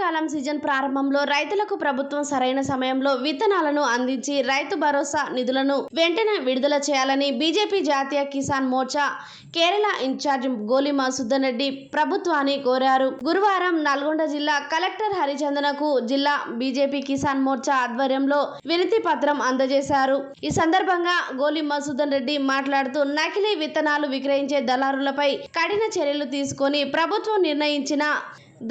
వానాకాలం సీజన్ ప్రారంభంలో రైతులకు ప్రభుత్వం సరైన సమయంలో విత్తనాలను అందించి రైతు భరోసా నిధులను వెంటనే విడుదల చేయాలని బీజేపీ జాతీయ కిసాన్ మోర్చా కేరళ ఇన్ఛార్జ్ గోలి మధుసూదన్ రెడ్డి ప్రభుత్వాన్ని కోరారు. గురువారం నల్గొండ జిల్లా కలెక్టర్ హరిచందనకు జిల్లా బీజేపీ కిసాన్ మోర్చా ఆధ్వర్యంలో వినతి పత్రం అందజేశారు. ఈ సందర్భంగా గోలి మధుసూదన్ రెడ్డి మాట్లాడుతూ నకిలీ విత్తనాలు విక్రయించే దళారులపై కఠిన చర్యలు తీసుకొని ప్రభుత్వం నిర్ణయించిన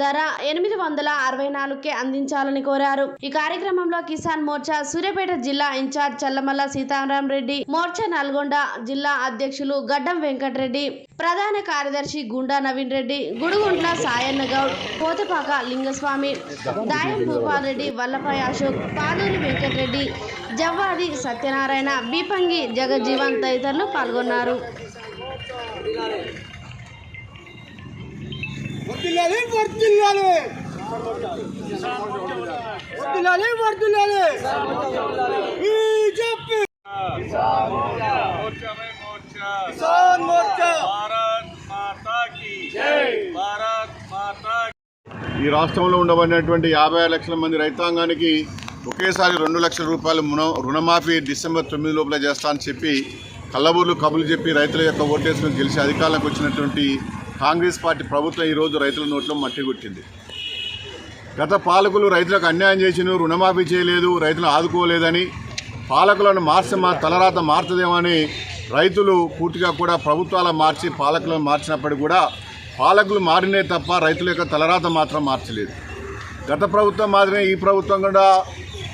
ధర 864కే అందించాలని కోరారు. ఈ కార్యక్రమంలో కిసాన్ మోర్చా సూర్యాపేట జిల్లా ఇన్ఛార్జ్ చల్లమల్ల సీతారాం రెడ్డి, మోర్చా నల్గొండ జిల్లా అధ్యక్షులు గడ్డం వెంకటరెడ్డి, ప్రధాన కార్యదర్శి గుండా నవీన్ రెడ్డి, గుడుగుంట్ల సాయన్న గౌడ్, కోతపాక లింగస్వామి, దాయం భూపాల్ రెడ్డి, వల్లపాయ అశోక్, పాదూరి వెంకటరెడ్డి, జవ్వాది సత్యనారాయణ, బీపంగి జగజ్జీవన్ తదితరులు పాల్గొన్నారు. ఈ రాష్ట్రంలో ఉండబడినటువంటి 56 లక్షల మంది రైతాంగానికి ఒకేసారి 2 లక్షల రూపాయలు రుణమాఫీ డిసెంబర్ 9 లోపల చేస్తా అని చెప్పి కల్లబూర్లు కబులు చెప్పి రైతుల యొక్క ఓటేసుకుని గెలిచి అధికారంలోకి వచ్చినటువంటి కాంగ్రెస్ పార్టీ ప్రభుత్వం ఈరోజు రైతుల నోట్లో మట్టి కొట్టింది. గత పాలకులు రైతులకు అన్యాయం చేసిను, రుణమాఫీ చేయలేదు, రైతులు ఆదుకోలేదని, పాలకులను మా తలరాత మారుతుందేమని రైతులు పూర్తిగా కూడా ప్రభుత్వాలు మార్చి పాలకులను మార్చినప్పటికీ కూడా పాలకులు మారినే తప్ప రైతుల యొక్క తలరాత మాత్రం మార్చలేదు. గత ప్రభుత్వం మాదిరిగా ఈ ప్రభుత్వం కూడా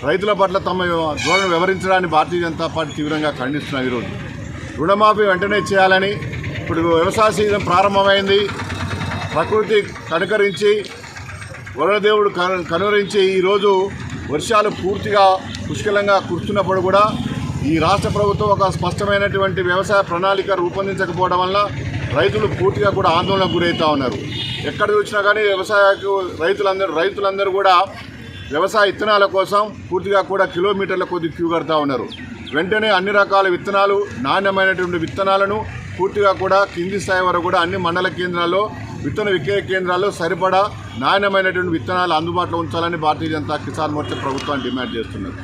రైతుల పట్ల తమ ధోరణి వివరించడాన్ని భారతీయ జనతా పార్టీ తీవ్రంగా ఖండిస్తున్నారు. ఈరోజు రుణమాఫీ వెంటనే చేయాలని, ఇప్పుడు వ్యవసాయ సీజన్ ప్రారంభమైంది, ప్రకృతి కనుకరించి వరదేవుడు కనురించి ఈరోజు వర్షాలు పూర్తిగా పుష్కలంగా కురుస్తున్నప్పుడు కూడా ఈ రాష్ట్ర ప్రభుత్వం ఒక స్పష్టమైనటువంటి వ్యవసాయ ప్రణాళిక రూపొందించకపోవడం వల్ల రైతులు పూర్తిగా కూడా ఆందోళనకు గురవుతూ ఉన్నారు. ఎక్కడ చూసినా కానీ రైతులందరూ కూడా వ్యవసాయ విత్తనాల కోసం పూర్తిగా కూడా కిలోమీటర్ల కొద్ది క్యూ కడతా ఉన్నారు. వెంటనే అన్ని రకాల విత్తనాలు, నాణ్యమైనటువంటి విత్తనాలను పూర్తిగా కూడా కింది స్థాయి వరకు కూడా అన్ని మండల కేంద్రాల్లో, విత్తన విక్రయ కేంద్రాల్లో సరిపడా నాణ్యమైనటువంటి విత్తనాలు అందుబాటులో ఉంచాలని భారతీయ జనతా కిసాన్ మోర్చా ప్రభుత్వాన్ని డిమాండ్ చేస్తున్నారు.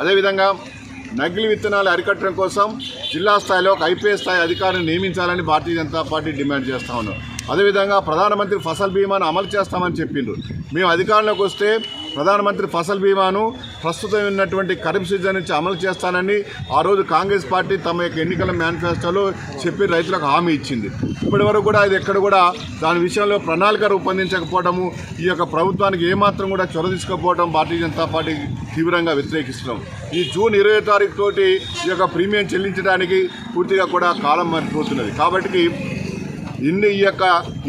అదేవిధంగా నకిలీ విత్తనాలు అరికట్టడం కోసం జిల్లా స్థాయిలో ఒక ఐపీఎస్ స్థాయి అధికారిని నియమించాలని భారతీయ జనతా పార్టీ డిమాండ్ చేస్తూ ఉన్నాం. అదేవిధంగా ప్రధానమంత్రి ఫసల్ బీమాను అమలు చేస్తామని చెప్పిండ్రు. మేము అధికారంలోకి వస్తే ప్రధానమంత్రి ఫసల్ బీమాను ప్రస్తుతం ఉన్నటువంటి ఖరీఫ్ సీజన్ నుంచి అమలు చేస్తానని ఆ రోజు కాంగ్రెస్ పార్టీ తమ యొక్క ఎన్నికల మేనిఫెస్టోలో చెప్పి రైతులకు హామీ ఇచ్చింది. ఇప్పటి వరకు కూడా ఇది ఎక్కడ కూడా దాని విషయంలో ప్రణాళిక రూపొందించకపోవడము, ఈ యొక్క ప్రభుత్వానికి ఏమాత్రం కూడా చొరవ తీసుకోకపోవడం భారతీయ జనతా పార్టీ తీవ్రంగా వ్యతిరేకిస్తున్నాం. ఈ జూన్ 20 తారీఖు తోటి ఈ యొక్క ప్రీమియం చెల్లించడానికి పూర్తిగా కూడా కాలం మారిపోతున్నది. కాబట్టి ఈ యొక్క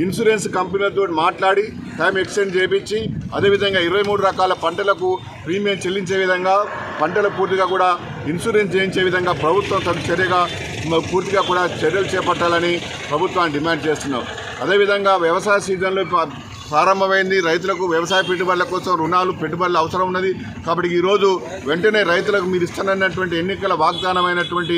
ఇన్సూరెన్స్ కంపెనీలతో మాట్లాడి టైం ఎక్స్టెండ్ చేయించి, అదేవిధంగా 23 రకాల పంటలకు ప్రీమియం చెల్లించే విధంగా, పంటలు పూర్తిగా కూడా ఇన్సూరెన్స్ చేయించే విధంగా ప్రభుత్వం తన చర్యగా పూర్తిగా కూడా చర్యలు చేపట్టాలని ప్రభుత్వాన్ని డిమాండ్ చేస్తున్నాం. అదేవిధంగా వ్యవసాయ సీజన్లో ప్రారంభమైంది. రైతులకు వ్యవసాయ పెట్టుబడుల కోసం రుణాలు, పెట్టుబడులు అవసరం ఉన్నది. కాబట్టి ఈరోజు వెంటనే రైతులకు మీరు ఇస్తున్నటువంటి ఎన్నికల వాగ్దానమైనటువంటి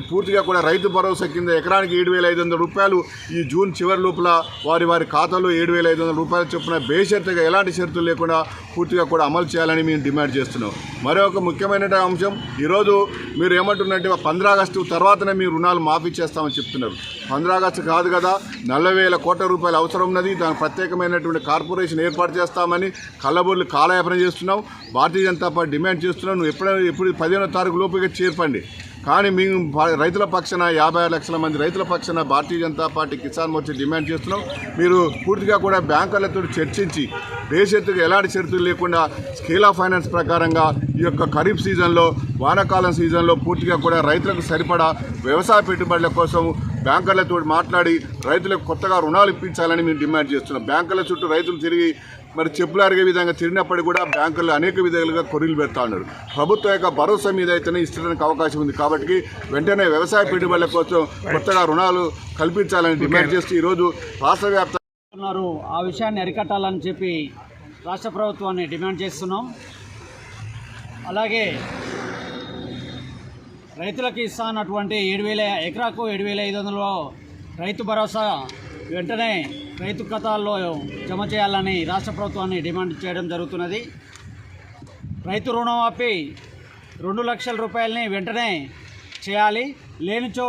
పూర్తిగా కూడా రైతు భరోసా కింద ఎకరానికి 7,500 రూపాయలు ఈ జూన్ చివరి లోపల వారి ఖాతాలో 7,500 రూపాయల చొప్పున బేషరతుగా ఎలాంటి షరతులు లేకుండా పూర్తిగా కూడా అమలు చేయాలని మేము డిమాండ్ చేస్తున్నాం. మరొక ముఖ్యమైన అంశం, ఈరోజు మీరు ఏమంటున్నట్టు 15 ఆగస్టు తర్వాతనే మీరు రుణాలు మాఫీ చేస్తామని చెప్తున్నారు. 15 ఆగస్టు కాదు కదా, 40,000 కోట్ల రూపాయలు అవసరం ఉన్నది. దానికి ప్రత్యేకమైనటువంటి కార్పొరేషన్ ఏర్పాటు చేస్తామని కళ్ళబొర్లు కాలయాపన చేస్తున్నాం. భారతీయ జనతా పార్టీ డిమాండ్ చేస్తున్నాం, నువ్వు ఎప్పుడు 15వ తారీఖు లోపుగా చేర్పండి. కానీ మేము రైతుల పక్షాన 56 లక్షల మంది రైతుల పక్షాన భారతీయ జనతా పార్టీ కిసాన్ మోర్చా డిమాండ్ చేస్తున్నాం. మీరు పూర్తిగా కూడా బ్యాంకులతో చర్చించి బేషరతుగా ఎలాంటి షరతులు లేకుండా స్కేల్ ఆఫ్ ఫైనాన్స్ ప్రకారంగా ఈ యొక్క ఖరీఫ్ సీజన్లో, వానాకాలం సీజన్లో పూర్తిగా కూడా రైతులకు సరిపడా వ్యవసాయ పెట్టుబడుల కోసం బ్యాంకర్లతో మాట్లాడి రైతులకు కొత్తగా రుణాలు ఇప్పించాలని మేము డిమాండ్ చేస్తున్నాం. బ్యాంకుల చుట్టూ రైతులు తిరిగి మరి చెప్పులు అరిగే విధంగా తిరిగినప్పటికీ కూడా బ్యాంకులు అనేక విధాలుగా కొర్రీలు పెడతా ఉన్నారు. ప్రభుత్వం యొక్క భరోసా మీద అయితేనే ఇష్టడానికి అవకాశం ఉంది. కాబట్టి వెంటనే వ్యవసాయ పెట్టుబడుల కోసం కొత్తగా రుణాలు కల్పించాలని డిమాండ్ చేస్తూ ఈరోజు రాష్ట్ర వ్యాప్తంగా ఆ విషయాన్ని అరికట్టాలని చెప్పి రాష్ట్ర ప్రభుత్వాన్ని డిమాండ్ చేస్తున్నాం. అలాగే రైతులకు ఇస్తానటువంటి 7,000 ఎకరాకు 7,500 రైతు భరోసా వెంటనే రైతు ఖాతాల్లో జమ చేయాలని రాష్ట్ర ప్రభుత్వాన్ని డిమాండ్ చేయడం జరుగుతున్నది. రైతు రుణమాఫీ 2 లక్షల రూపాయలని వెంటనే చేయాలి. లేనిచో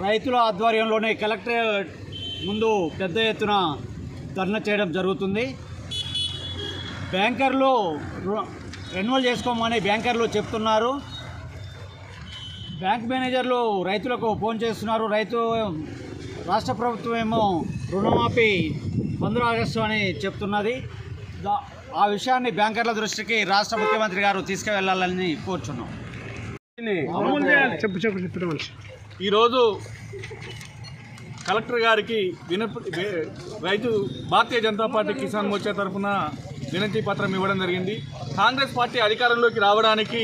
రైతుల ఆధ్వర్యంలోనే కలెక్టరేట్ ముందు పెద్ద ఎత్తున ధర్నా చేయడం జరుగుతుంది. బ్యాంకర్లు రెన్యువల్ చేసుకోమని బ్యాంకర్లు చెప్తున్నారు. బ్యాంక్ మేనేజర్లు రైతులకు ఫోన్ చేస్తున్నారు. రాష్ట్ర ప్రభుత్వం ఏమో రుణమాఫీ 15 ఆగస్టు అని చెప్తున్నది. ఆ విషయాన్ని బ్యాంకర్ల దృష్టికి రాష్ట్ర ముఖ్యమంత్రి గారు తీసుకువెళ్లాలని కోరుచున్నాం. ఈరోజు కలెక్టర్ గారికి రైతు భారతీయ జనతా పార్టీ కిసాన్ మోర్చా తరఫున వినతి పత్రం ఇవ్వడం జరిగింది. కాంగ్రెస్ పార్టీ అధికారంలోకి రావడానికి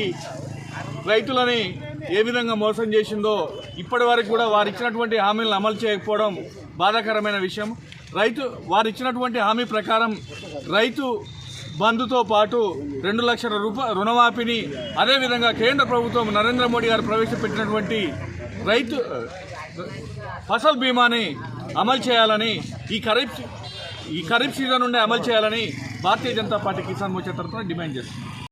రైతులని ఏ విధంగా మోసం చేసిందో ఇప్పటి వరకు కూడా వారు ఇచ్చినటువంటి హామీలను అమలు చేయకపోవడం బాధాకరమైన విషయం. వారు ఇచ్చినటువంటి హామీ ప్రకారం రైతు బంధుతో పాటు 2 లక్షల రుణమాఫీని, అదేవిధంగా కేంద్ర ప్రభుత్వం నరేంద్ర మోడీ గారు ప్రవేశపెట్టినటువంటి రైతు ఫసల్ బీమాని అమలు చేయాలని, ఈ ఖరీఫ్ సీజన్ నుండి అమలు చేయాలని భారతీయ జనతా పార్టీ కిసాన్ మోర్చా తరఫున డిమాండ్ చేస్తుంది.